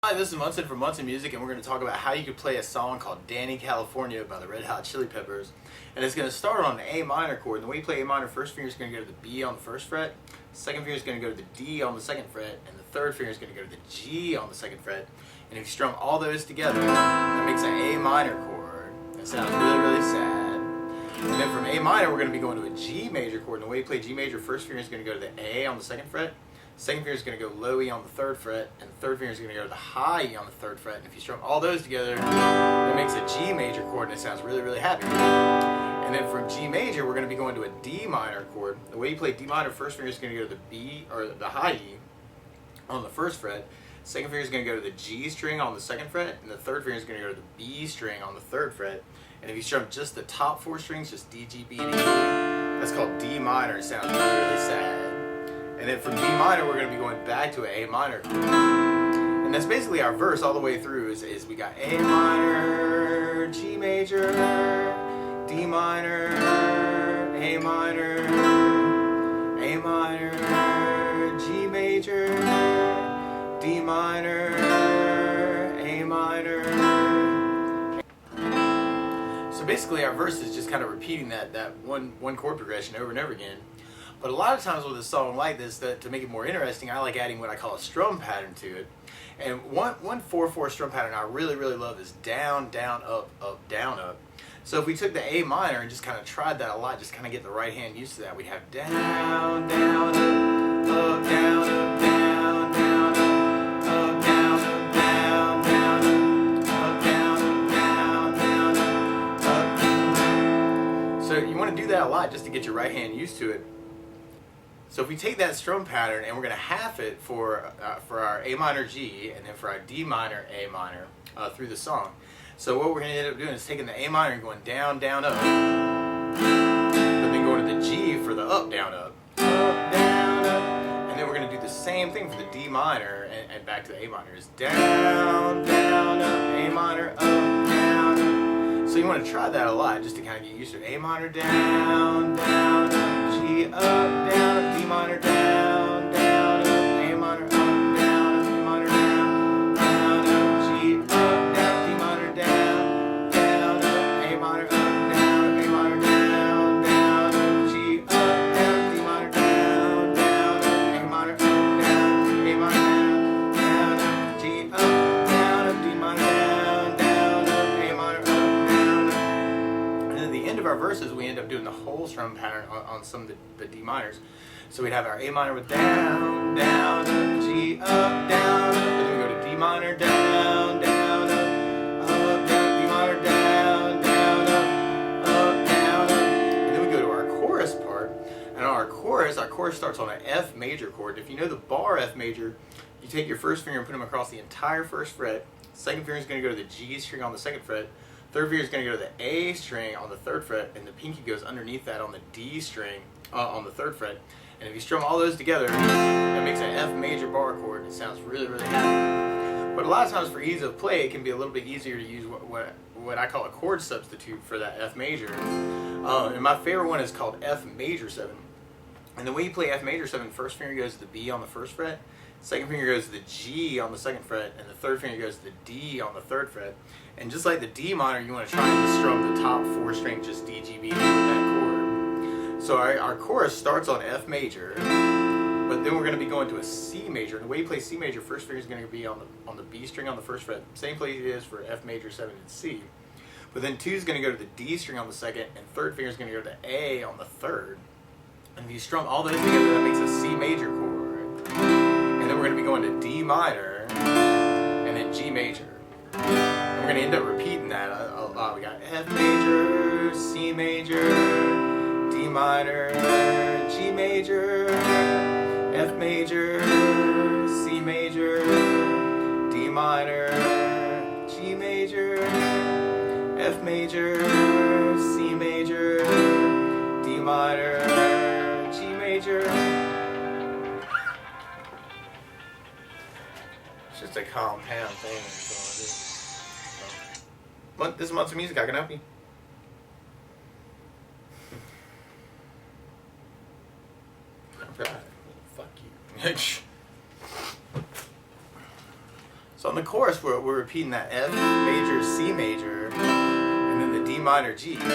Hi, this is Munson from Munson Music, and we're going to talk about how you could play a song called Dani, California by the Red Hot Chili Peppers. And it's going to start on an A minor chord. And the way you play A minor, first finger is going to go to the B on the first fret, second finger is going to go to the D on the second fret, and the third finger is going to go to the G on the second fret. And if you strum all those together, that makes an A minor chord. That sounds really, really sad. And then from A minor, we're going to be going to a G major chord. And the way you play G major, first finger is going to go to the A on the second fret, second finger is going to go low E on the third fret, and the third finger is going to go to the high E on the third fret. And if you strum all those together, it makes a G major chord, and it sounds really, really happy. And then from G major, we're going to be going to a D minor chord. The way you play D minor, first finger is going to go to the B or the high E on the first fret. Second finger is going to go to the G string on the second fret, and the third finger is going to go to the B string on the third fret. And if you strum just the top four strings, just D, G, B, and E, that's called D minor. It sounds really, really sad. And then from D minor, we're going to be going back to an A minor chord. And that's basically our verse all the way through is we got A minor, G major, D minor, A minor, A minor, G major, D minor, A minor. So basically our verse is just kind of repeating that one chord progression over and over again. But a lot of times with a song like this, to make it more interesting, I like adding what I call a strum pattern to it. And one 4/4 strum pattern I really, really love is down, down, up, up, down, up. So if we took the A minor and just kind of tried that a lot, just kind of get the right hand used to that, we'd have down, down, up, down, up, down, down, up, down, up, down, down, up, down, up, down, down, up. So you want to do that a lot just to get your right hand used to it. So if we take that strum pattern and we're going to half it for our A minor G and then for our D minor A minor through the song. So what we're going to end up doing is taking the A minor and going down, down, up, but then going to the G for the up, down, up, down, up, and then we're going to do the same thing for the D minor and back to the A minor is down, down, up, A minor, up, down, up. So you want to try that a lot just to kind of get used to it. A minor, down, down, up, G, up, down, up, D minor, down, down, up, A minor, up, down, up, D minor, down, down, up, G, up, down, D minor, down, down, up, A minor, up, down, up, A minor, down, down, up, G, up, down, up, D minor, down, down, up, A minor, up, down, A minor, down, down, up, G, up, down, up, D minor, down, down, up, A minor, up, down, up. And at the end of our verses, we end up doing the whole strum pattern on some of the D minors. So we'd have our A minor with down, down, up, G, up, down, up, and then we go to D minor, down, down, up, down, D minor, down, down, up, down, up. And then we go to our chorus part. And our chorus starts on an F major chord. If you know the bar F major, you take your first finger and put them across the entire first fret. Second finger is going to go to the G string on the second fret. Third finger is going to go to the A string on the third fret, and the pinky goes underneath that on the D string on the third fret. And if you strum all those together, that makes an F major bar chord. It sounds really, really happy. But a lot of times for ease of play, it can be a little bit easier to use what I call a chord substitute for that F major. And my favorite one is called F major 7. And the way you play F major 7, first finger goes to the B on the first fret, second finger goes to the G on the second fret, and the third finger goes to the D on the third fret. And just like the D minor, you want to try and strum the top four string, just D, G, B, with that chord. So our chorus starts on F major, but then we're going to be going to a C major. And the way you play C major, first finger is going to be on the B string on the first fret, same place it is for F major 7 and C. But then 2 is going to go to the D string on the second, and third finger is going to go to the A on the third. And if you strum all those together, that makes a C major chord. And then we're going to be going to D minor, and then G major. And we're going to end up repeating that a lot. We got F major, C major, D minor, G major, F major, C major, D minor, G major, F major, C major, D minor, G major. It's just a compound thing. This is Munson Music. I can help you. Fuck you. So on the chorus, we're repeating that F major, C major, and then the D minor, G. And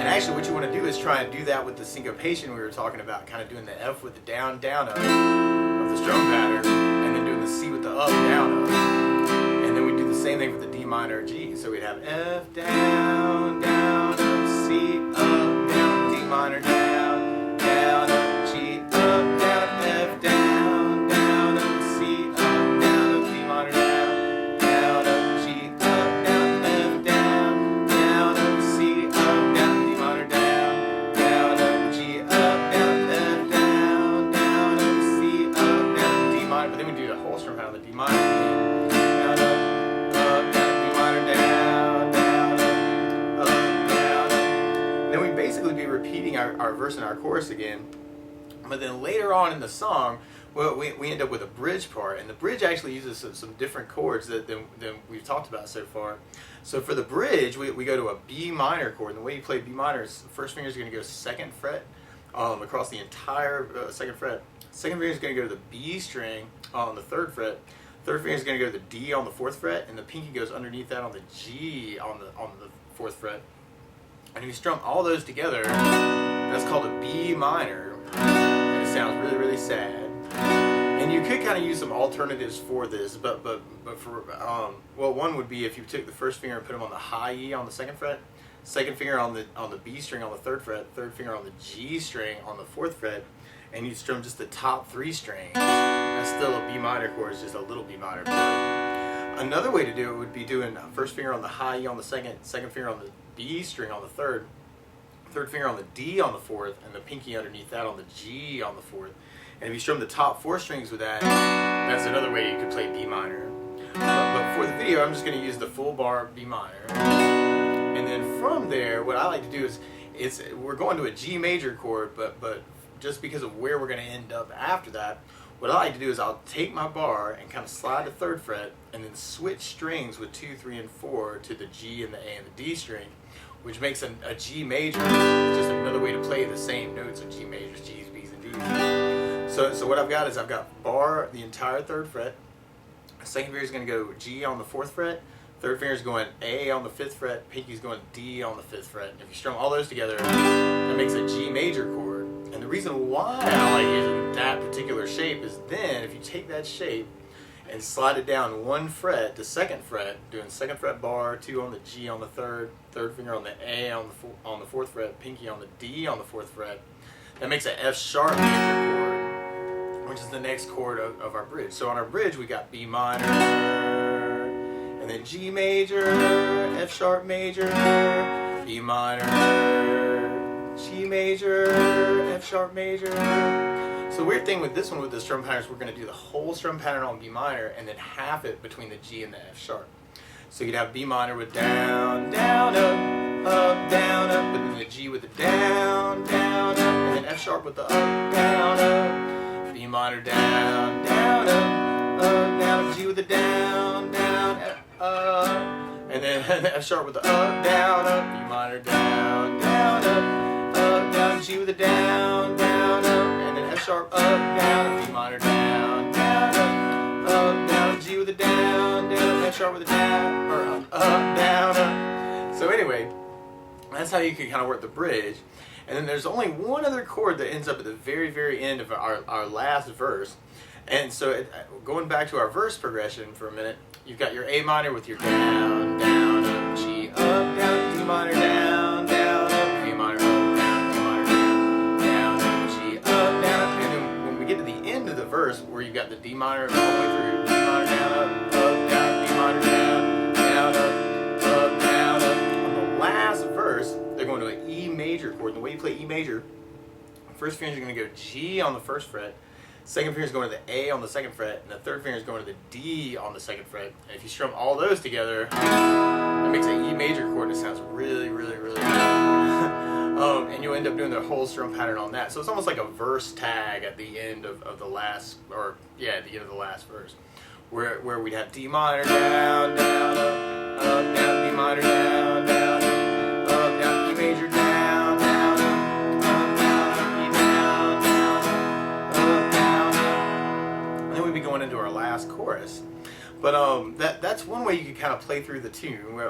actually what you want to do is try and do that with the syncopation we were talking about, kind of doing the F with the down, down, up of the strum pattern, and then doing the C with the up, down, up. And then we do the same thing with the D minor, G. So we'd have F, down, down, up, C, up, down, D minor, down, down, up, G, up, down, F, down, down, up, C, up, down, up, D minor, down, down, up, G, up, down, F, down, down, up, C, up, down, D minor, down, down, up, G, up, down, F, down, down, up, C, up, down, D minor. But then we do the whole strum pattern on the D minor again. Be repeating our verse and our chorus again, but then later on in the song, well, we end up with a bridge part, and the bridge actually uses some different chords than we've talked about so far. So for the bridge, we go to a B minor chord, and the way you play B minor is the first finger is going to go 2nd fret across the entire 2nd fret. Second finger is going to go to the B string on the 3rd fret. Third finger is going to go to the D on the 4th fret, and the pinky goes underneath that on the G on the 4th fret. And if you strum all those together, that's called a B minor. And it sounds really, really sad. And you could kind of use some alternatives for this, but for well, one would be if you took the first finger and put them on the high E on the 2nd fret, second finger on the B string on the 3rd fret, third finger on the G string on the 4th fret, and you strum just the top 3 strings. That's still a B minor chord. It's just a little B minor chord. Another way to do it would be doing first finger on the high E on the 2nd, second finger on the B string on the 3rd, third finger on the D on the 4th, and the pinky underneath that on the G on the 4th. And if you strum the top 4 strings with that, that's another way you could play B minor. But for the video, I'm just going to use the full bar B minor. And then from there, what I like to do is we're going to a G major chord, but just because of where we're going to end up after that, what I like to do is I'll take my bar and kind of slide the 3rd fret and then switch strings with 2, 3, and 4 to the G and the A and the D string, which makes a G major just another way to play the same notes of G majors, G's, B's, and D's. So what I've got is I've got bar the entire 3rd fret. Second finger is going to go G on the 4th fret. Third finger is going A on the 5th fret. Pinky's going D on the 5th fret. And if you strum all those together, that makes a G major chord. And the reason why I like using that particular shape is then if you take that shape and slide it down 1 fret to 2nd fret, doing 2nd fret bar, 2 on the G on the 3rd, third finger on the A on the 4th fret, pinky on the D on the 4th fret, that makes an F sharp major chord, which is the next chord of our bridge. So on our bridge we got B minor, and then G major, F sharp major, B minor, G major, F sharp major. So the weird thing with this one with the strum pattern is we're going to do the whole strum pattern on B minor and then half it between the G and the F sharp. So you'd have B minor with down, down, up, down, up, and then the G with the down, down, up, and then F sharp with the up, down, up, B minor down, down, up, down, G with the down, down, up, and then F sharp with the up, down, up, B minor down, down, up, down, G with the down, down, up, and then F sharp up, down, B minor down, down, up, down, G with the down, down, F sharp with the down, or up, down, up. So anyway, that's how you can kind of work the bridge. And then there's only one other chord that ends up at the very, very end of our last verse. And so going back to our verse progression for a minute, you've got your A minor with your down, down, up, G, up, down, D minor, down, down, up, A minor, up, down, D minor, down, down, up, G, up, down. And then when we get to the end of the verse where you've got the D minor all the way through, D minor, down, up, down, D minor, down, down, up, down, up. On the last verse, they're going to an E major chord. And the way you play E major, first finger is going to go G on the 1st fret, second finger is going to the A on the 2nd fret, and the third finger is going to the D on the 2nd fret. And if you strum all those together, that makes an E major chord that sounds really, really, really good. And you'll end up doing the whole strum pattern on that. So it's almost like a verse tag at the end of the last, or yeah, at the end of the last verse, where we'd have D minor, down, down, up, down, B minor, down, down, up, down, E major, down, down, up, down, E down, down, up, down, up. And then we'd be going into our our last chorus. But that's one way you can kind of play through the tune,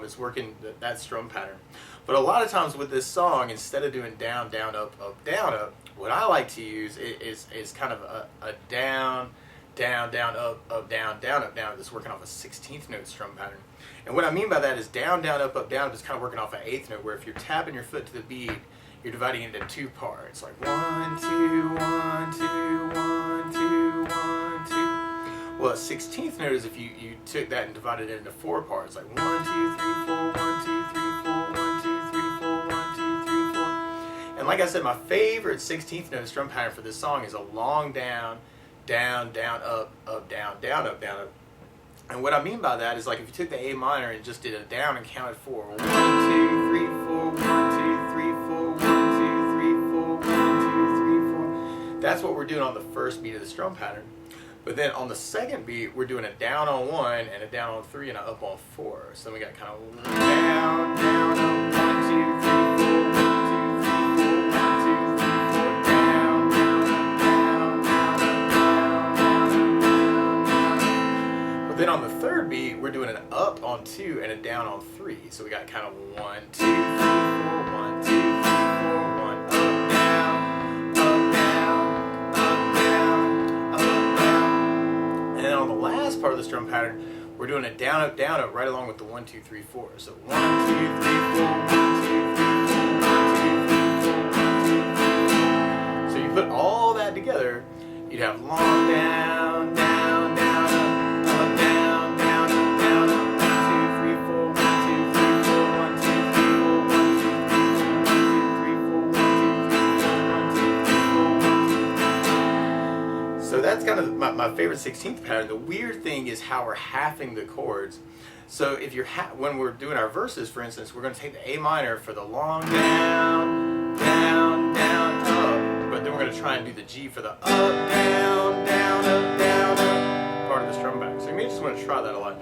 is working that strum pattern. But a lot of times with this song, instead of doing down, down, up, down, up, what I like to use is kind of a down, down, down, up, down, down, up, down. That's working off a 16th note strum pattern. And what I mean by that is down, down, up, down, is kind of working off an 8th note, where if you're tapping your foot to the beat, you're dividing it into 2 parts, like 1, 2, 1, 2, 1, 2, 1, 2. Well, a 16th note is if you took that and divided it into 4 parts, like 1, 2, 3, 4, 1, 2, 3, 4, 1, 2, 3, 4, 1, 2, 3, 4. And like I said, my favorite 16th note strum pattern for this song is a long down, down, down, up, down, down, up, down, up. And what I mean by that is, like, if you took the A minor and just did a down and counted 4, 1, 2, 3, 4, 1, 2, 3, 4, 1, 2, 3, 4, 1, 2, 3, 4. That's what we're doing on the first beat of the strum pattern. But then on the second beat, we're doing a down on 1 and a down on 3 and an up on 4. So then we got kind of down, down, up, 1, 2, 3, 4, 1, 2, 3, 4, down, down, down, down, down, down, down. But then on the third beat, we're doing an up on 2 and a down on 3. So we got kind of 1, 2, 3, 4, 1, 2, 3, 4, 1, up, down, up, down, up, down, up, down. And then on the last part of the strum pattern, we're doing a down, up, right along with the 1, 2, 3, 4. So 1, 2, 3, 4, 1, 2, 3, 4, 1, 2, 3, 4, 1, 2, 3, 4. So you put all that together, you'd have long down, down, down, up, down, down, up, down, up, 1, 2, 3, 4, 1, 2, 3, 4, 1, 2, 3, 4, 1, 2, 3, 4, 1, 2, 3, 4, 1, 2, 3, 4, 1, 2, 3, 4. So that's kind of my favorite 16th pattern. The weird thing is how we're halving the chords. So if you're when we're doing our verses, for instance, we're going to take the A minor for the long down, down, down, up. But then we're going to try and do the G for the up, down, down, up, part of the strum pattern. So you may just want to try that a lot.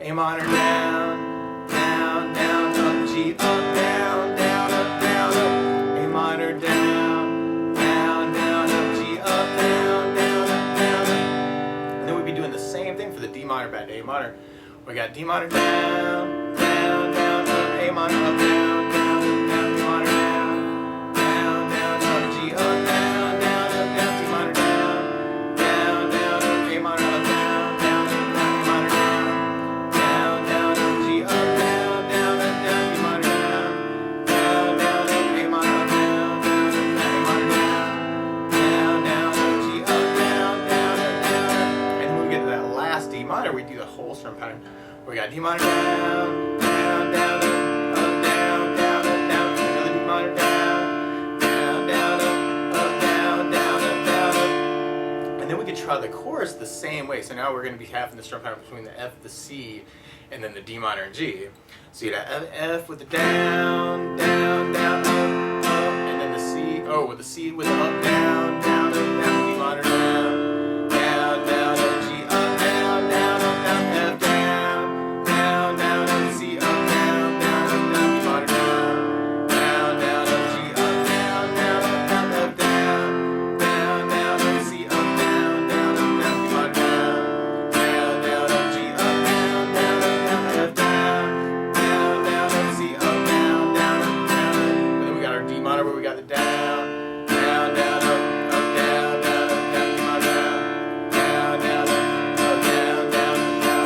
A minor down, down, down, up, G, up, down, down, up, down, up. A minor down, down, down, up, G, up, down, down, up, down, up. And then we'd be doing the same thing for the D minor back to A minor. We got D minor down, down, down, up, A minor, up, down, down, up, down, D minor down, down, down, up, G, up, down, down, up, down, D minor down, down, down, up, A minor, up, down, down, up, down, D minor down, down, down, up, G, up, down, down, up, down, D minor down, down, down, up, A minor, up, down, down, up, down, A minor down, down, down, up, G, up, down, down, up, down, up. And when we get to that last D minor, we do the whole strum pattern. We got D minor down, down, down, up, down, down, up, down, another D minor down, down, down, up, down, down, up, down, up. And then we could try the chorus the same way. So now we're going to be having the strum pattern between the F, the C, and then the D minor and G. So you got F with the down, down, down, up, and then the C, with the C with the up, down, down, up, down, D minor down, down, down, up, G, up, down, down, up, down, F, down, down, down, up, C, up, down, down, up, down, D minor down, down, down, up, G, up, down, down, up, down, F, down, down, down, up, C, up, down, down, up, down, D minor down, down, down, up, G, up, down, down, up, down, F, down, down, down, up, C, up, down, down, up, down. And then we got our D minor where we got the down, down, down, up, down, down, up, down, D minor down, down, down, up, down, down, down,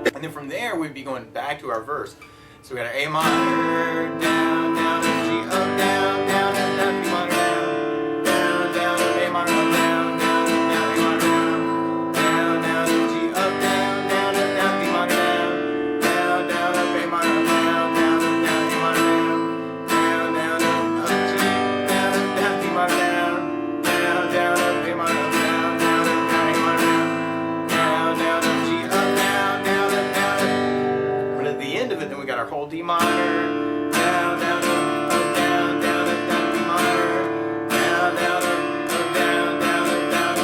up. And then from there we'd be going back to our verse. So we got an A minor, down, down, up, G, up, down, down, up, down, D minor down, down, down, up, A minor, up, down, down, up, down, A minor down, down, down, up, G, up, down, down, up, down, D minor down, down, down, up, A minor, up, down, down, up, down, A minor down, down, down, up, G, down, up, down, D minor down, down, down, up, A minor, up, down, down, up, down, A minor down, down, down, up, G, up, down, down, up, down, up. But at the end of it, then we got our whole D minor, down, down, up, down, down, up, down, D minor, down, down, up, down, down, up, down.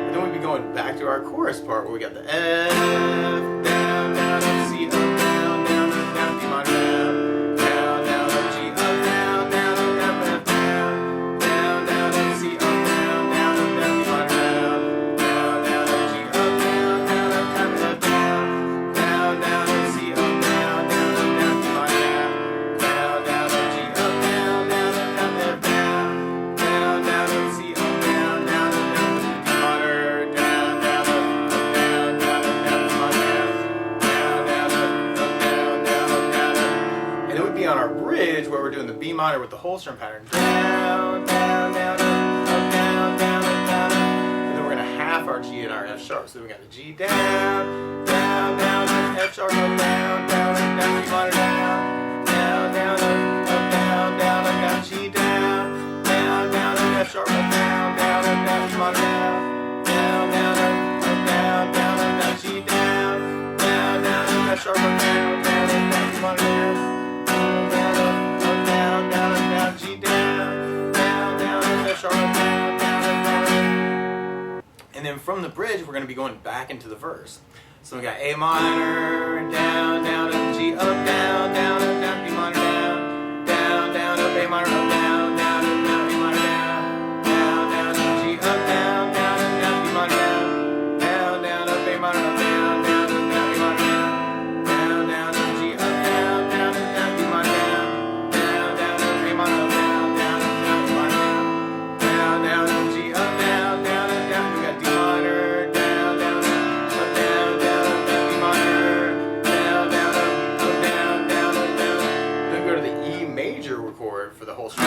And then we'd be going back to our chorus part where we got the F, down, down, up, C, up, down, down, up, down, D minor down, down, down, up, G, up, down, down, up, down, F, down, down, down, up, C, up, down, down, up, down, D minor down, down, down, up, minor with the whole strum pattern. Down, down, down, up, down, down, up, down, up. And then we're going to half our G and our F sharp. So we got the G down, down, down, up, F sharp, up, down, down, up, down, G minor down, down, down, up, down, down, up, down, G down, down, down, up, F sharp, up, down, down, up, down, G minor down, down, down, up, down, down, up, down, G down, down, down, up, F sharp, up, down, down, up, down, G minor down. And then from the bridge, we're going to be going back into the verse. So we got A minor, down, down, up, G, up, down, down, up, down, B minor, down, down, down, up, A minor, up, down, down, up, down, A minor, down, down, down, up, G, up, down, down, up, down, B minor, down, down, down, up, A minor, up, down, down, up, down, A minor, down, down, down, up, G, up, down, down, up, down, B minor, down, down, down, up, A minor, up, down, down, up, down, B minor, down, down, down, up, G, up, down, down, up, down, we got D minor, down, down, up, down, down, up, down, B minor, down, down, up, down, down, up, down. Then go to the E major chord for the whole strum.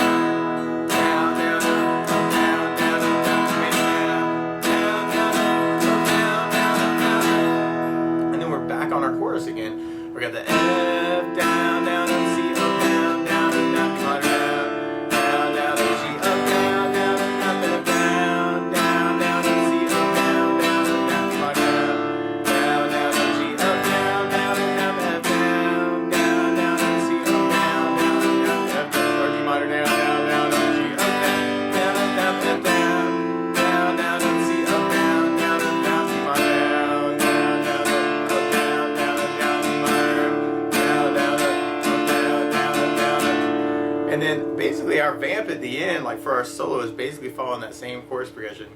Down, down, up, down, down, up, down, B major, down, down, up, down, down, up, down. And then we're back on our chorus again. We got the F, down, down, up, C, up, down, down, up, down, B minor, down, down, up, G, up, down, down, up, down, down, down, up, C, up, down, down, up, down, B minor, down, down, up, G, up, down, down, up, down, F, down, down, down, up, C, up, down, down, up, down, F, or D minor, down, down, down, up, G, up, down, down, up, down, F, down, down, down, up, C, up, down, down, up, down, B minor, down, down, down, up, down, down, up, down, B minor, down, down, up, down, down, up, down, up. And then basically our vamp at the end, like for our solo, is basically following that same chorus progression.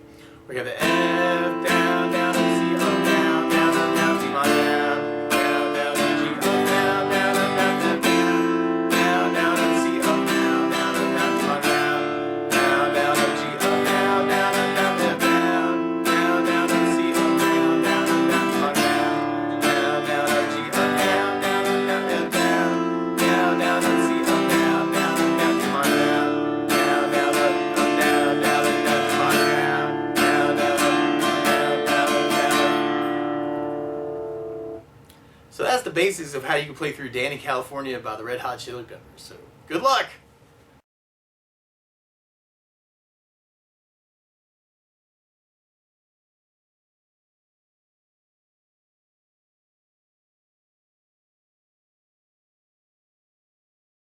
We got the F, down, down, up, C, up, down, down, up, down, C minor, down, down, down, up, G, up, down, down, up, down, F, down, down, down, up, C, up, down, down, up, down, C minor, down, down, up, G, up, down, down, up, down, F, down, down, down, up, C, up, down, down, up, down, C minor, down, down, up, G, up, down, down, up, down, F, down, down, down, up, C, up, down, down, up, down, C minor, down, down, up, down, down, up, down, C minor, down, down, down, up, down, down, up, down. So that's the basics of how you can play through Dani, California by the Red Hot Chili Peppers. So good luck!